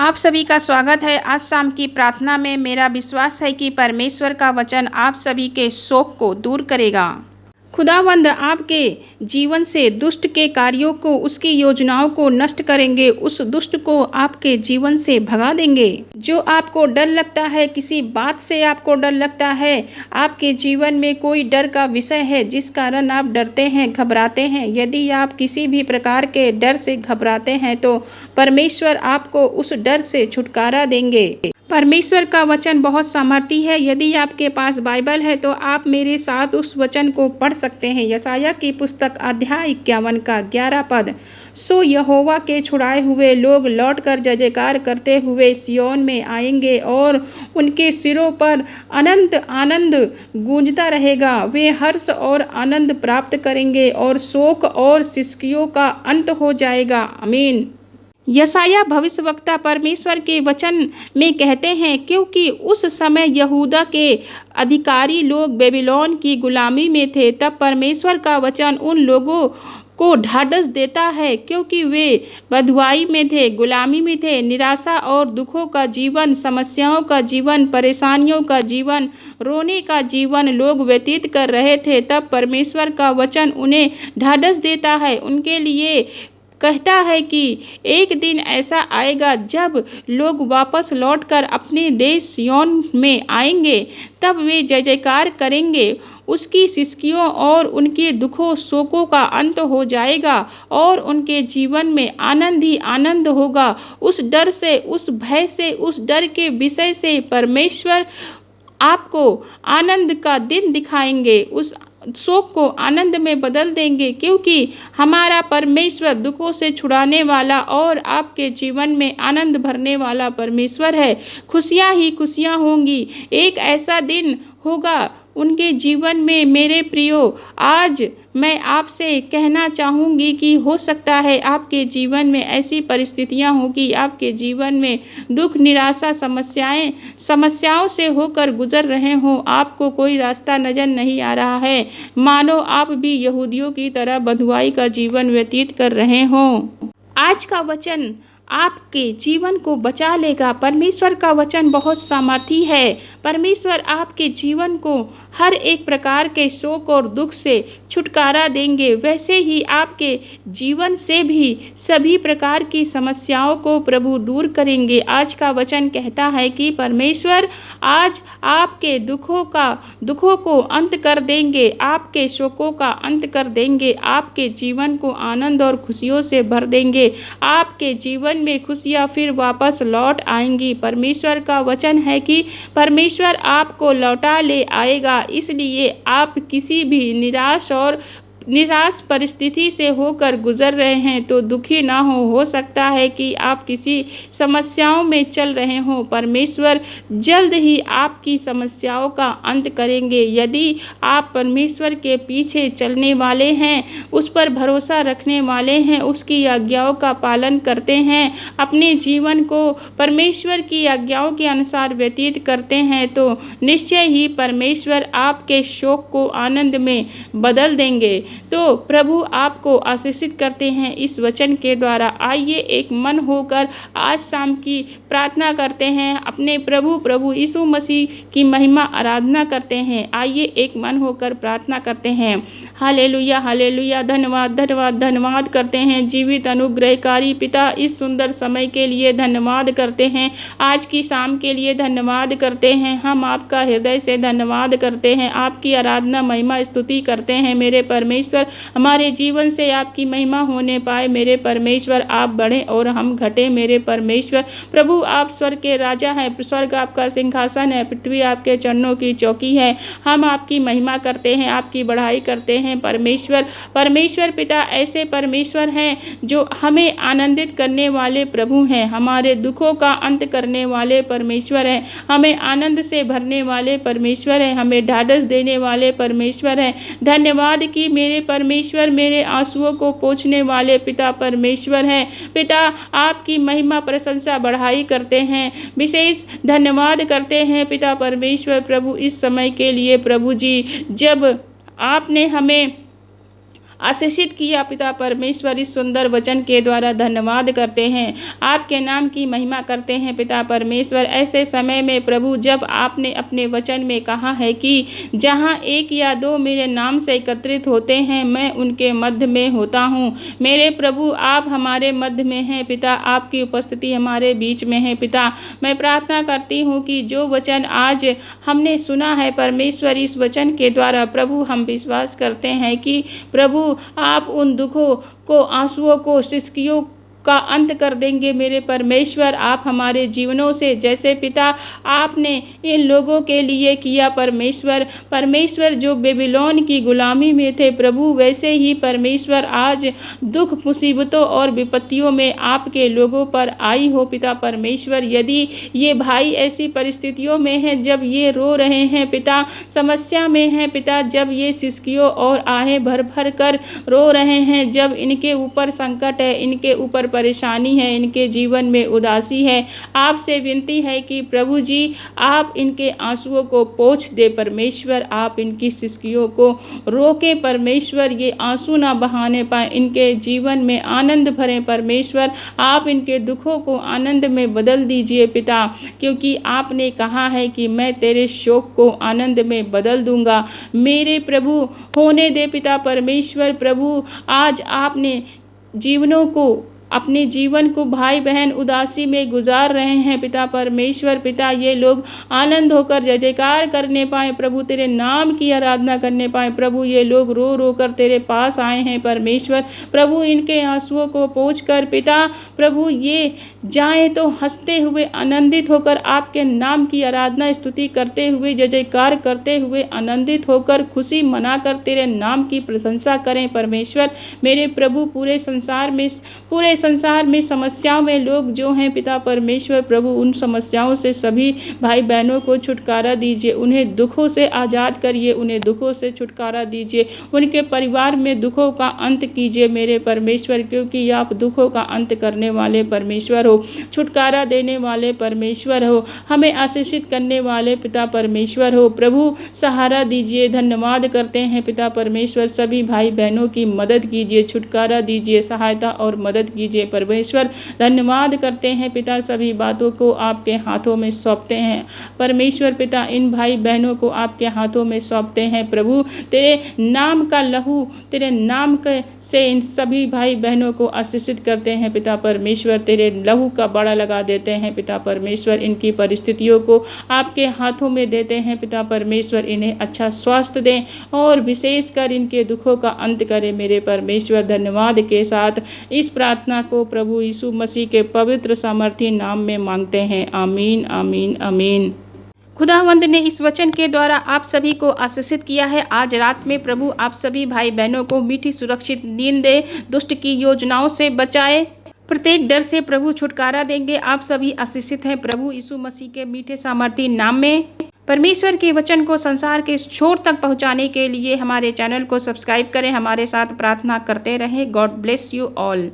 आप सभी का स्वागत है। आज शाम की प्रार्थना में मेरा विश्वास है कि परमेश्वर का वचन आप सभी के शोक को दूर करेगा। खुदावंद आपके जीवन से दुष्ट के कार्यों को, उसकी योजनाओं को नष्ट करेंगे। उस दुष्ट को आपके जीवन से भगा देंगे। जो आपको डर लगता है, किसी बात से आपको डर लगता है, आपके जीवन में कोई डर का विषय है जिस कारण आप डरते हैं, घबराते हैं, यदि आप किसी भी प्रकार के डर से घबराते हैं तो परमेश्वर आपको उस डर से छुटकारा देंगे। परमेश्वर का वचन बहुत सामर्थी है। यदि आपके पास बाइबल है तो आप मेरे साथ उस वचन को पढ़ सकते हैं। यशायाह की पुस्तक अध्याय 51 का 11 पद। सो यहोवा के छुड़ाए हुए लोग लौटकर जय जयकार करते हुए सिय्योन में आएंगे और उनके सिरों पर अनंत आनंद गूंजता रहेगा। वे हर्ष और आनंद प्राप्त करेंगे और शोक और सिसकियों का अंत हो जाएगा। आमीन। यशायाह भविष्यवक्ता परमेश्वर के वचन में कहते हैं, क्योंकि उस समय यहूदा के अधिकारी लोग बेबीलोन की गुलामी में थे, तब परमेश्वर का वचन उन लोगों को ढाढ़स देता है, क्योंकि वे बंधुआई में थे, गुलामी में थे, निराशा और दुखों का जीवन, समस्याओं का जीवन, परेशानियों का जीवन, रोने का जीवन लोग व्यतीत कर रहे थे। तब परमेश्वर का वचन उन्हें ढाढ़स देता है, उनके लिए कहता है कि एक दिन ऐसा आएगा जब लोग वापस लौटकर अपने देश सिय्योन में आएंगे। तब वे जय जयकार करेंगे। उसकी सिसकियों और उनके दुखों शोकों का अंत हो जाएगा और उनके जीवन में आनंद ही आनंद होगा। उस डर से, उस भय से, उस डर के विषय से परमेश्वर आपको आनंद का दिन दिखाएंगे। उस शोक को आनंद में बदल देंगे, क्योंकि हमारा परमेश्वर दुखों से छुड़ाने वाला और आपके जीवन में आनंद भरने वाला परमेश्वर है। खुशियाँ ही खुशियाँ होंगी। एक ऐसा दिन होगा उनके जीवन में। मेरे प्रियो, आज मैं आपसे कहना चाहूँगी कि हो सकता है आपके जीवन में ऐसी परिस्थितियाँ होगी, आपके जीवन में दुख, निराशा, समस्याओं से होकर गुजर रहे हों। आपको कोई रास्ता नज़र नहीं आ रहा है, मानो आप भी यहूदियों की तरह बंधुआई का जीवन व्यतीत कर रहे हों। आज का वचन आपके जीवन को बचा लेगा। परमेश्वर का वचन बहुत सामर्थी है। परमेश्वर आपके जीवन को हर एक प्रकार के शोक और दुख से छुटकारा देंगे। वैसे ही आपके जीवन से भी सभी प्रकार की समस्याओं को प्रभु दूर करेंगे। आज का वचन कहता है कि परमेश्वर आज आपके दुखों को अंत कर देंगे, आपके शोकों का अंत कर देंगे, आपके जीवन को आनंद और खुशियों से भर देंगे। आपके जीवन में खुशियाँ फिर वापस लौट आएंगी। परमेश्वर का वचन है कि परमेश्वर आपको लौटा ले आएगा। इसलिए आप किसी भी निराश परिस्थिति से होकर गुजर रहे हैं तो दुखी ना हो सकता है कि आप किसी समस्याओं में चल रहे हों। परमेश्वर जल्द ही आपकी समस्याओं का अंत करेंगे। यदि आप परमेश्वर के पीछे चलने वाले हैं, उस पर भरोसा रखने वाले हैं, उसकी आज्ञाओं का पालन करते हैं, अपने जीवन को परमेश्वर की आज्ञाओं के अनुसार व्यतीत करते हैं, तो निश्चय ही परमेश्वर आपके शोक को आनंद में बदल देंगे। तो प्रभु आपको आशीषित करते हैं इस वचन के द्वारा। आइए एक मन होकर आज शाम की प्रार्थना करते हैं, अपने प्रभु यीशु मसीह की महिमा आराधना करते हैं। आइए एक मन होकर प्रार्थना करते हैं। Hallelujah, hallelujah. धन्यवाद, धन्यवाद, धन्यवाद करते हैं जीवित अनुग्रहकारी पिता, इस सुंदर समय के लिए धन्यवाद करते हैं। आज की शाम के लिए धन्यवाद करते हैं। हम आपका हृदय से धन्यवाद करते हैं, आपकी आराधना, महिमा, स्तुति करते हैं। मेरे परमेश्वर, हमारे जीवन से आपकी महिमा होने पाए। मेरे परमेश्वर, आप बढ़े और हम घटे। मेरे परमेश्वर प्रभु, आप स्वर्ग के राजा हैं, स्वर्ग आपका सिंहासन है, पृथ्वी आपके चरणों की चौकी है। हम आपकी महिमा करते हैं, आपकी बढ़ाई करते हैं। परमेश्वर पिता ऐसे परमेश्वर हैं जो हमें आनंदित करने वाले प्रभु हैं, हमारे दुखों का अंत करने वाले परमेश्वर हैं, हमें आनंद से भरने वाले परमेश्वर हैं, हमें ढाढ़स देने वाले परमेश्वर हैं। धन्यवाद कि मेरे परमेश्वर मेरे आंसुओं को पोंछने वाले पिता परमेश्वर हैं। पिता, आपकी महिमा, प्रशंसा, बढ़ाई करते हैं, विशेष धन्यवाद करते हैं पिता परमेश्वर प्रभु इस समय के लिए। प्रभु जी, जब आपने हमें आशीषित किया पिता परमेश्वर। इस सुंदर वचन के द्वारा धन्यवाद करते हैं, आपके नाम की महिमा करते हैं पिता परमेश्वर। ऐसे समय में प्रभु जब आपने अपने वचन में कहा है कि जहाँ एक या दो मेरे नाम से एकत्रित होते हैं मैं उनके मध्य में होता हूँ। मेरे प्रभु आप हमारे मध्य में हैं पिता, आपकी उपस्थिति हमारे बीच में है पिता। मैं प्रार्थना करती हूँ कि जो वचन आज हमने सुना है परमेश्वर, इस वचन के द्वारा प्रभु हम विश्वास करते हैं कि प्रभु आप उन दुखों को, आंसुओं को, सिसकियों का अंत कर देंगे मेरे परमेश्वर। आप हमारे जीवनों से जैसे पिता आपने इन लोगों के लिए किया परमेश्वर, परमेश्वर जो बेबीलोन की गुलामी में थे प्रभु, वैसे ही परमेश्वर आज दुख, मुसीबतों और विपत्तियों में आपके लोगों पर आई हो पिता परमेश्वर। यदि ये भाई ऐसी परिस्थितियों में हैं जब ये रो रहे हैं पिता, समस्या में हैं पिता, जब ये सिसकियों और आहें भर भर कर रो रहे हैं, जब इनके ऊपर संकट है, इनके ऊपर परेशानी है, इनके जीवन में उदासी है, आपसे विनती है कि प्रभु जी आप इनके आंसुओं को पोंछ दे परमेश्वर। आप इनकी सिसकियों को रोके परमेश्वर, ये आंसू ना बहाने पाए, इनके जीवन में आनंद भरें परमेश्वर। आप इनके दुखों को आनंद में बदल दीजिए पिता, क्योंकि आपने कहा है कि मैं तेरे शोक को आनंद में बदल दूंगा। मेरे प्रभु होने दे पिता परमेश्वर। प्रभु आज आपने जीवनों को, अपने जीवन को भाई बहन उदासी में गुजार रहे हैं पिता परमेश्वर। पिता ये लोग आनंद होकर जय जयकार करने पाए प्रभु, तेरे नाम की आराधना करने पाए प्रभु। ये लोग रो रो कर तेरे पास आए हैं परमेश्वर। प्रभु इनके आंसुओं को पोंछ कर पिता प्रभु ये जाए तो हंसते हुए, आनंदित होकर आपके नाम की आराधना स्तुति करते हुए, जय जयकार करते हुए, आनंदित होकर, खुशी मनाकर तेरे नाम की प्रशंसा करें परमेश्वर। मेरे प्रभु पूरे संसार में समस्याओं में लोग जो हैं पिता परमेश्वर प्रभु, उन समस्याओं से सभी भाई बहनों को छुटकारा दीजिए, उन्हें दुखों से आज़ाद करिए, उन्हें दुखों से छुटकारा दीजिए, उनके परिवार में दुखों का अंत कीजिए मेरे परमेश्वर, क्योंकि आप दुखों का अंत करने वाले परमेश्वर हो, छुटकारा देने वाले परमेश्वर हो, हमें आशीषित करने वाले पिता परमेश्वर हो। प्रभु सहारा दीजिए, धन्यवाद करते हैं पिता परमेश्वर। सभी भाई बहनों की मदद कीजिए, छुटकारा दीजिए, सहायता और मदद कीजिए परमेश्वर। धन्यवाद करते हैं पिता, सभी बातों को आपके हाथों में सौंपते हैं परमेश्वर। पिता इन भाई बहनों को आपके हाथों में सौंपते हैं प्रभु। तेरे नाम का लहू, तेरे नाम से इन सभी भाई बहनों को आशीषित करते हैं पिता परमेश्वर। तेरे लहू का बड़ा लगा देते हैं पिता परमेश्वर। इनकी परिस्थितियों को आपके हाथों में देते हैं पिता परमेश्वर। इन्हें अच्छा स्वास्थ्य दें और विशेषकर इनके दुखों का अंत करें मेरे परमेश्वर। धन्यवाद के साथ इस प्रार्थना को प्रभु यीशु मसीह के पवित्र सामर्थी नाम में मांगते हैं। आमीन आमीन आमीन। खुदावंद ने इस वचन के द्वारा आप सभी को आशीषित किया है। आज रात में प्रभु आप सभी भाई बहनों को मीठी सुरक्षित नींद दे, दुष्ट की योजनाओं से बचाए, प्रत्येक डर से प्रभु छुटकारा देंगे। आप सभी आशीषित हैं प्रभु यीशु मसीह के मीठे सामर्थी नाम में। परमेश्वर के वचन को संसार के छोर तक पहुंचाने के लिए हमारे चैनल को सब्सक्राइब करें, हमारे साथ प्रार्थना करते रहें। God bless you all.